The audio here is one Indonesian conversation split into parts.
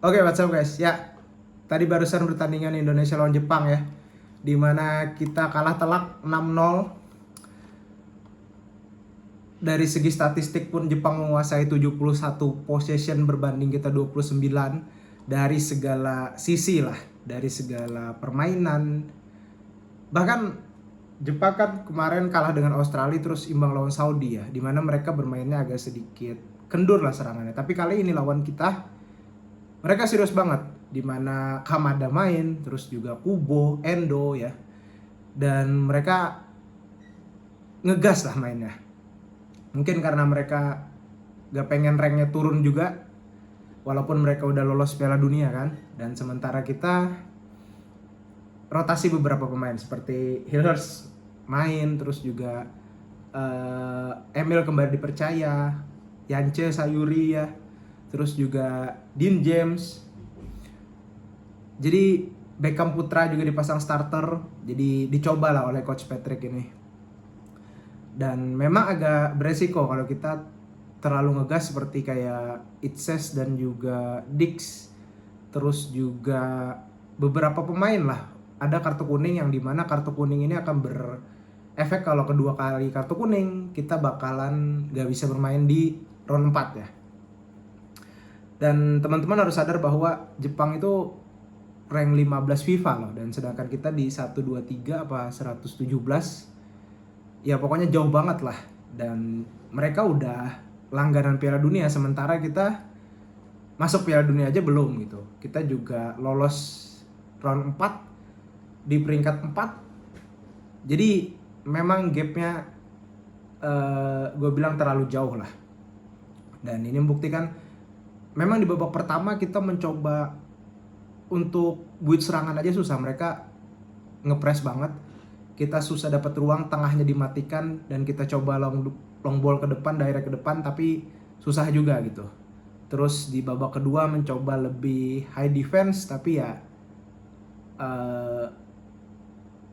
Oke, what's up guys? Ya, tadi barusan pertandingan Indonesia lawan Jepang ya, dimana kita kalah telak 6-0. Dari segi statistik pun Jepang menguasai 71 possession berbanding kita 29. Dari segala sisi lah, dari segala permainan. Bahkan Jepang kan kemarin kalah dengan Australia terus imbang lawan Saudi ya, dimana mereka bermainnya agak sedikit kendur lah serangannya. Tapi kali ini lawan kita, mereka serius banget, dimana Kamada main, terus juga Kubo, Endo ya, dan mereka ngegas lah mainnya. Mungkin karena mereka gak pengen ranknya turun juga, walaupun mereka udah lolos Piala Dunia kan. Dan sementara kita rotasi beberapa pemain seperti Hillers main, terus juga Emil kembali dipercaya, Yance Sayuri ya, terus juga Dean James. Jadi Beckham Putra juga dipasang starter, jadi dicoba lah oleh Coach Patrick ini. Dan memang agak beresiko kalau kita terlalu ngegas seperti kayak Itses dan juga Dix. Terus juga beberapa pemain lah, ada kartu kuning yang dimana kartu kuning ini akan berefek kalau kedua kali kartu kuning kita bakalan gak bisa bermain di round 4 ya. Dan teman-teman harus sadar bahwa Jepang itu rank 15 FIFA loh, dan sedangkan kita di 123 apa 117. Ya pokoknya jauh banget lah, dan mereka udah langganan Piala Dunia sementara kita masuk Piala Dunia aja belum gitu. Kita juga lolos round 4 di peringkat 4. Jadi memang gapnya gue bilang terlalu jauh lah. Dan ini membuktikan memang di babak pertama kita mencoba untuk build serangan aja susah. Mereka ngepres banget, kita susah dapat ruang, tengahnya dimatikan, dan kita coba long ball ke depan, direct ke depan, tapi susah juga gitu. Terus di babak kedua mencoba lebih high defense, tapi ya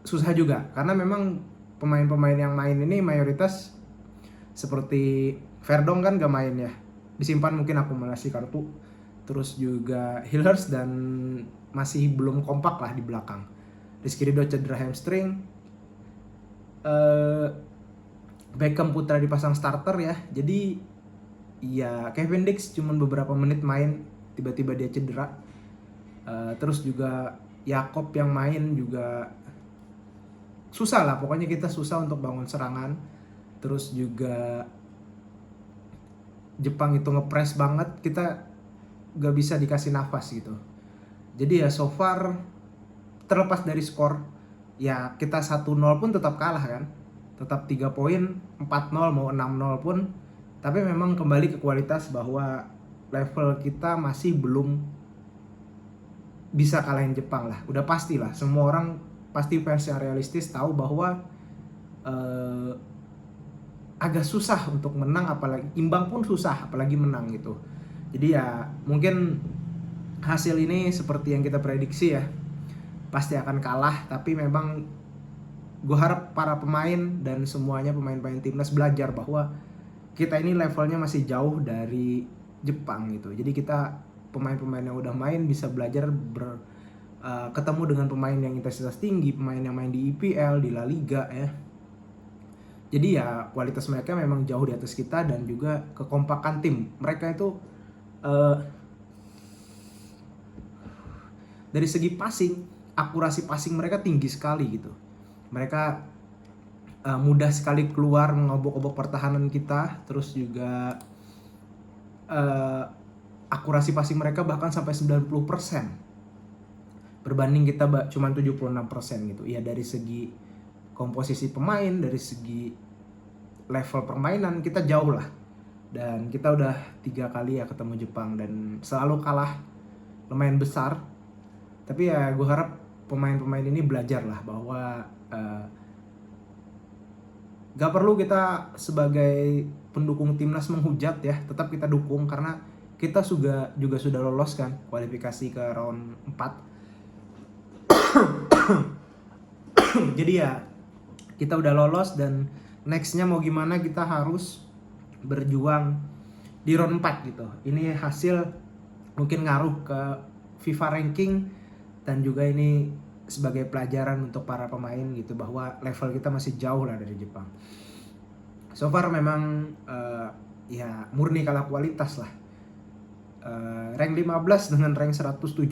susah juga, karena memang pemain-pemain yang main ini mayoritas seperti Verdong kan gak main ya, disimpan mungkin akumulasi kartu. Terus juga Hillers dan masih belum kompak lah di belakang. Rizky Ridho cedera hamstring, Beckham Putra dipasang starter ya, jadi ya Kevin Dix cuma beberapa menit main tiba-tiba dia cedera. Terus juga Yakob yang main juga susah lah, pokoknya kita susah untuk bangun serangan. Terus juga Jepang itu ngepres banget, kita gak bisa dikasih nafas gitu. Jadi ya so far, terlepas dari skor, ya kita 1-0 pun tetap kalah kan, tetap 3 poin, 4-0 mau 6-0 pun. Tapi memang kembali ke kualitas bahwa level kita masih belum bisa kalahin Jepang lah. Udah pasti lah, semua orang pasti fans yang realistis tahu bahwa agak susah untuk menang, apalagi imbang pun susah, apalagi menang gitu. Jadi ya mungkin hasil ini seperti yang kita prediksi ya, pasti akan kalah. Tapi memang gue harap para pemain dan semuanya pemain-pemain timnas belajar bahwa kita ini levelnya masih jauh dari Jepang gitu. Jadi kita pemain-pemain yang udah main bisa belajar ketemu dengan pemain yang intensitas tinggi, pemain yang main di IPL, di La Liga ya. Jadi ya kualitas mereka memang jauh di atas kita, dan juga kekompakan tim mereka itu dari segi passing, akurasi passing mereka tinggi sekali gitu. Mereka mudah sekali keluar mengobok-obok pertahanan kita. Terus juga akurasi passing mereka bahkan sampai 90%, berbanding kita cuma 76% gitu. Ya dari segi komposisi pemain, dari segi level permainan kita jauh lah. Dan kita udah 3 kali ya ketemu Jepang dan selalu kalah lumayan besar. Tapi ya gue harap pemain-pemain ini belajar lah bahwa gak perlu kita sebagai pendukung timnas menghujat ya, tetap kita dukung karena kita juga sudah lolos kan kualifikasi ke round 4. Jadi ya kita udah lolos, dan nextnya mau gimana kita harus berjuang di round 4 gitu. Ini hasil mungkin ngaruh ke FIFA ranking, dan juga ini sebagai pelajaran untuk para pemain gitu, bahwa level kita masih jauh lah dari Jepang. So far memang ya murni kalah kualitas lah. Rank 15 dengan rank 117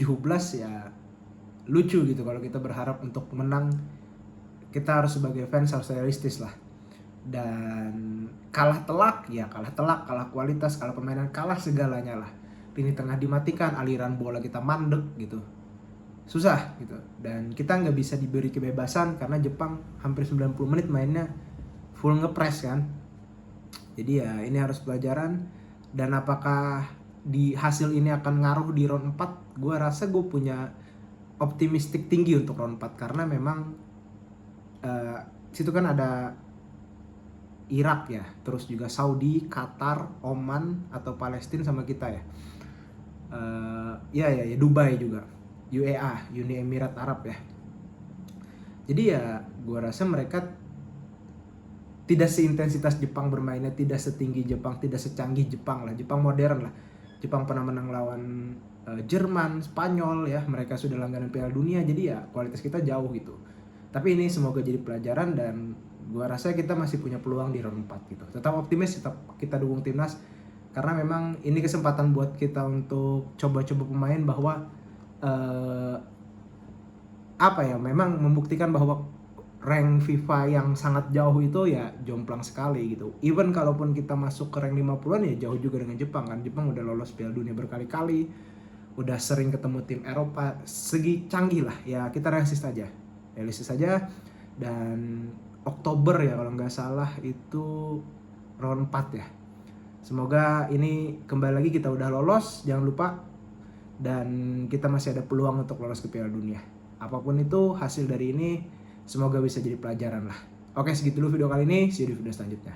ya lucu gitu kalau kita berharap untuk menang. Kita harus sebagai fans harus realistis lah. Dan kalah telak, kalah kualitas, kalah permainan, kalah segalanya lah. Lini tengah dimatikan, aliran bola kita mandek gitu, susah gitu. Dan kita nggak bisa diberi kebebasan karena Jepang hampir 90 menit mainnya full ngepress kan. Jadi ya ini harus pelajaran. Dan apakah di hasil ini akan ngaruh di round 4? Gue rasa gue punya optimistik tinggi untuk round 4 karena memang situ kan ada Irak ya, terus juga Saudi, Qatar, Oman atau Palestina sama kita ya. Ya Dubai juga, UAE, Uni Emirat Arab ya. Jadi ya gue rasa mereka tidak seintensitas Jepang bermainnya, tidak setinggi Jepang, tidak secanggih Jepang lah. Jepang modern lah. Jepang pernah menang lawan Jerman, Spanyol ya. Mereka sudah langganan Piala Dunia, jadi ya kualitas kita jauh gitu. Tapi ini semoga jadi pelajaran dan gue rasa kita masih punya peluang di round 4 gitu. Tetap optimis, tetap kita dukung timnas. Karena memang ini kesempatan buat kita untuk coba-coba pemain bahwa memang membuktikan bahwa rank FIFA yang sangat jauh itu ya jomplang sekali gitu. Even kalaupun kita masuk ke rank 50-an ya jauh juga dengan Jepang kan. Jepang udah lolos Piala Dunia berkali-kali, udah sering ketemu tim Eropa, segi canggih lah ya. Kita realistis aja. Dan Oktober ya kalau nggak salah itu round 4 ya. Semoga ini kembali lagi kita udah lolos, jangan lupa. Dan kita masih ada peluang untuk lolos ke Piala Dunia. Apapun itu hasil dari ini, semoga bisa jadi pelajaran lah. Oke, segitu dulu video kali ini. See you di video selanjutnya.